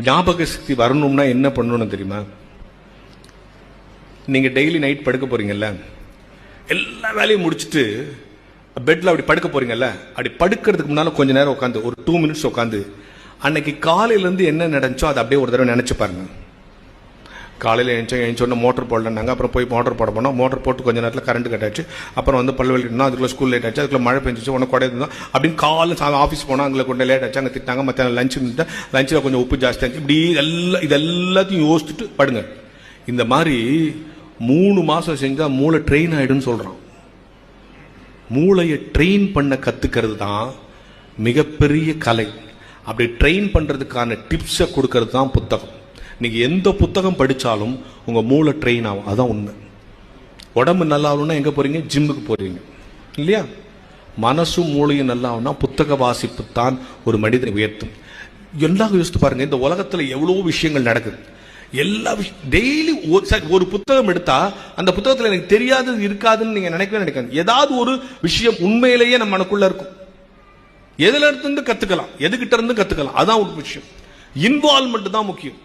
ஞாபக சக்தி வரணும்னா என்ன பண்ணணும் தெரியுமா? நீங்க டெய்லி நைட் படுக்க போறீங்கல்ல, எல்லா வேலையும் முடிச்சுட்டு பெட்ல அப்படி படுக்க போறீங்கல்ல, அப்படி படுக்கிறதுக்கு முன்னால கொஞ்ச நேரம் உட்காந்து ஒரு 2 minutes உட்காந்து அன்னைக்கு காலையில இருந்து என்ன நடந்துச்சோ அதை அப்படியே ஒரு தடவை நினைச்சு பாருங்க. காலையில் எழுந்தோடனே மோட்டர் போடலன்னாங்க, அப்புறம் போய் மோட்டர் போட போனோம். மோட்டர் போட்டு கொஞ்ச நேரத்தில் கரண்ட் கட் ஆச்சு. அப்புறம் வந்து பல்லு வலிக்கணும், அதுக்குள்ள ஸ்கூல் லேட் ஆச்சு, அதுக்குள்ள மழை பெஞ்சிச்சு, உனக்கு கொடை இருந்தோம் அப்படின்னு காலையில் ஆஃபீஸ் போனால் அங்கே கொஞ்சம் லேட் ஆச்சு, அங்கே திட்டாங்க. மத்தியானம் லஞ்சில் கொஞ்சம் உப்பு ஜாஸ்தி ஆச்சு. இப்படி இது எல்லாத்தையும் யோசிச்சுட்டு படுங்க. இந்த மாதிரி 3 மாசம் செஞ்சால் மூளை ட்ரெயின் ஆகிடுன்னு சொல்கிறான். மூளையை ட்ரெயின் பண்ண கற்றுக்கிறது தான் மிகப்பெரிய கலை. அப்படி ட்ரெயின் பண்ணுறதுக்கான டிப்ஸை கொடுக்கறது தான் புத்தகம். நீங்கள் எந்த புத்தகம் படித்தாலும் உங்கள் மூளை ட்ரெயின் ஆகும். அதுதான் உண்மை. உடம்பு நல்லா ஆகணும்னா எங்கே போகிறீங்க? ஜிம்முக்கு போகிறீங்க இல்லையா? மனசும் மூளையும் நல்லா ஆகும்னா புத்தக வாசிப்பு தான் ஒரு மனிதனை உயர்த்தும். எல்லாம் யோசித்து பாருங்க, இந்த உலகத்தில் எவ்வளோ விஷயங்கள் நடக்குது. எல்லா டெய்லி ஒரு புத்தகம் எடுத்தா அந்த புத்தகத்தில் எனக்கு தெரியாதது இருக்காதுன்னு நீங்க நினைக்காது. ஏதாவது ஒரு விஷயம் உண்மையிலேயே நம்ம மனக்குள்ள இருக்கும். எதுல இருந்து கத்துக்கலாம், எதுகிட்ட இருந்து கத்துக்கலாம். அதான் ஒரு விஷயம். இன்வால்வ்மெண்ட் தான் முக்கியம்.